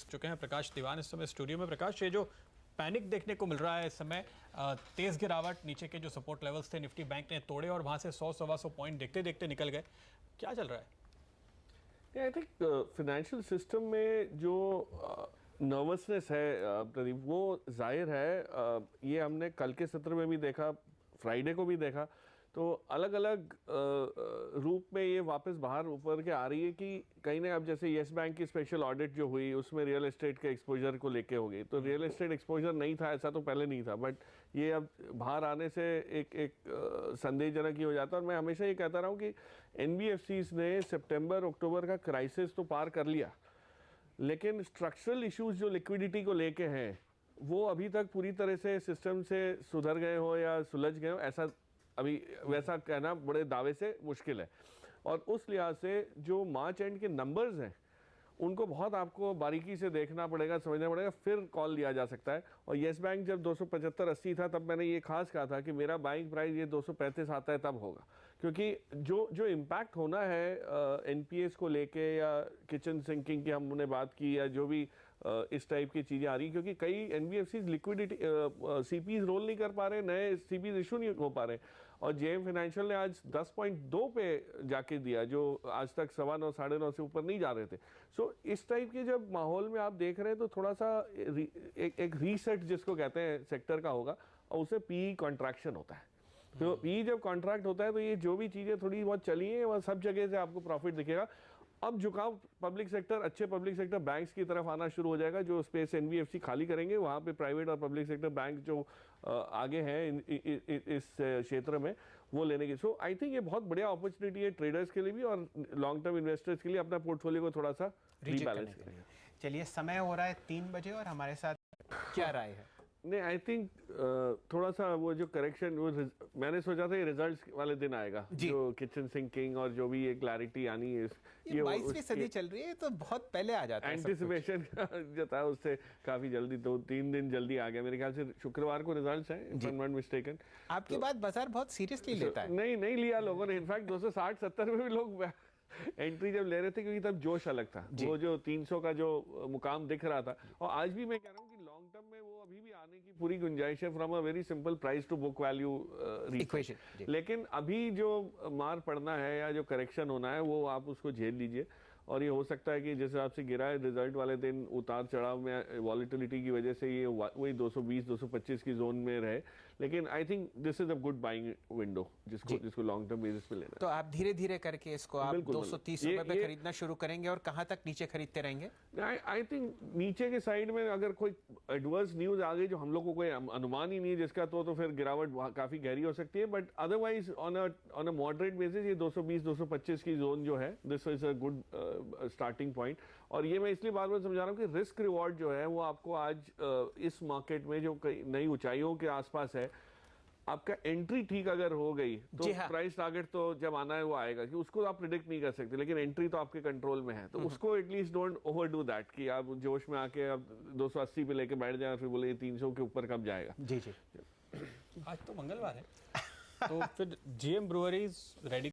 चुके हैं प्रकाश दीवान इस समय स्टूडियो में। प्रकाश, ये जो पैनिक देखने को मिल रहा है इस समय, तेज गिरावट, नीचे के जो सपोर्ट लेवल्स थे निफ्टी बैंक ने तोड़े और वहां से 100-125 पॉइंट देखते देखते निकल गए, क्या चल रहा है? आई थिंक फाइनेंशियल सिस्टम में जो नर्वसनेस है प्रदीप, वो जाहिर है। ये हमने कल के सत्र में भी देखा, फ्राइडे को भी देखा, तो अलग अलग रूप में ये वापस बाहर ऊपर के आ रही है कि कहीं ना, अब जैसे येस बैंक की स्पेशल ऑडिट जो हुई उसमें रियल एस्टेट के एक्सपोजर को लेके हो गई, तो रियल एस्टेट एक्सपोजर नहीं था, ऐसा तो पहले नहीं था, बट ये अब बाहर आने से एक संदेहजनक ही हो जाता है। और मैं हमेशा ये कहता रहा हूँ कि एनबीएफसीज ने सितंबर अक्टूबर का क्राइसिस तो पार कर लिया, लेकिन स्ट्रक्चरल इश्यूज जो लिक्विडिटी को लेके हैं वो अभी तक पूरी तरह से सिस्टम से सुधर गए हो या सुलझ गए हो, ऐसा अभी वैसा कहना बड़े दावे से मुश्किल है। और उस लिहाज से जो मार्च एंड के नंबर्स हैं उनको बहुत आपको बारीकी से देखना पड़ेगा, समझना पड़ेगा, फिर कॉल लिया जा सकता है। और येस बैंक जब 275-80 था तब मैंने ये खास कहा था कि मेरा बाइंग प्राइस ये 235 आता है तब होगा, क्योंकि जो इम्पैक्ट होना है एनपीएस को लेके या किचन सिंकिंग की हमने बात की या जो भी इस टाइप की चीज़ें आ रही, क्योंकि कई एनबीएफसी लिक्विडिटी सीपीज रोल नहीं कर पा रहे, नए सीपीज इशू नहीं हो पा रहे। और जेएम फाइनेंशियल ने आज 10.2 पे जाके दिया, जो आज तक 9.25 9.5 से ऊपर नहीं जा रहे थे। सो इस टाइप के जब माहौल में आप देख रहे हैं तो थोड़ा सा एक रीसेट जिसको कहते हैं सेक्टर का होगा, और उसे पीई कॉन्ट्रैक्शन होता है। तो पीई जब कॉन्ट्रैक्ट होता है तो ये जो भी चीज़ें थोड़ी बहुत चली हैं वह सब जगह से आपको प्रॉफिट दिखेगा। अब झुकाव पब्लिक सेक्टर, अच्छे पब्लिक सेक्टर बैंक्स की तरफ आना शुरू हो जाएगा, जो स्पेस एनबीएफसी खाली करेंगे वहाँ पे प्राइवेट और पब्लिक सेक्टर बैंक जो आगे हैं इस क्षेत्र में वो लेने की। सो आई थिंक ये बहुत बढ़िया अपॉर्चुनिटी है ट्रेडर्स के लिए भी और लॉन्ग टर्म इन्वेस्टर्स के लिए अपना पोर्टफोलियो को थोड़ा सा रीबैलेंस करेंगे। चलिए, समय हो रहा है 3 बजे और हमारे साथ क्या राय है? नहीं, आई थिंक थोड़ा सा वो जो करेक्शन, वो मैंने सोचा था ये रिजल्ट्स वाले दिन आएगा, जो किचन सिंकिंग और जो भी ये क्लैरिटी आनी है, ये 22वीं सदी चल रही है तो बहुत पहले आ जाता है। एंटिसिपेशन जो था उससे काफी जल्दी 2-3 दिन जल्दी आ गया। मेरे ख्याल से शुक्रवार को रिजल्ट्स हैं, if I am not mistaken. आपकी बात बाजार बहुत सीरियसली लेता है। नहीं लिया लोगों ने, इनफैक्ट 260-70 में भी लोग एंट्री जब ले रहे थे, क्योंकि तब जोश अलग था, वो जो 300 का जो मुकाम दिख रहा था। और आज भी मैं कह रहा हूँ कि लॉन्ग टर्म में वो अभी भी आने की पूरी गुंजाइश है from a very simple price to book value equation. लेकिन अभी जो मार पड़ना है या जो करेक्शन होना है वो आप उसको झेल लीजिए। और ये हो सकता है कि जिस हिसाब से गिरा है रिजल्ट वाले दिन, उतार चढ़ाव में वॉलिटिलिटी की वजह से ये वही 220-225 की जोन में रहे, लेकिन I think this is a good buying window जिसको लॉन्ग टर्म बेसिस पे लेना। तो आप धीरे धीरे करके इसको आप 230 रुपए पे खरीदना शुरू करेंगे और कहां तक नीचे खरीदते रहेंगे? आई थिंक नीचे के साइड में अगर कोई एडवर्स न्यूज आ गई जो हम लोग को कोई अनुमान ही नहीं है जिसका, तो फिर गिरावट काफी गहरी हो सकती है। But otherwise on a moderate basis ये 220-225 की जोन जो है, this is a good starting point. और ये मैं इसलिए बार बार समझा रहा हूँ कि रिस्क रिवॉर्ड जो है वो आपको आज इस मार्केट में जो कई नई ऊंचाइयों के आसपास है, आपका एंट्री ठीक अगर हो गई तो प्राइस टारगेट तो जब आना है वो आएगा, कि उसको आप प्रिडिक्ट नहीं कर सकते, लेकिन एंट्री तो आपके कंट्रोल में है। तो उसको एटलीस्ट डोंट ओवरडू दैट कि आप जोश में आके अब 280 पे लेके बैठ जाए फिर बोले 300 के ऊपर कब जाएगा। जी आज तो मंगलवार है तो फिर जीएम ब्रूअरीज रेडी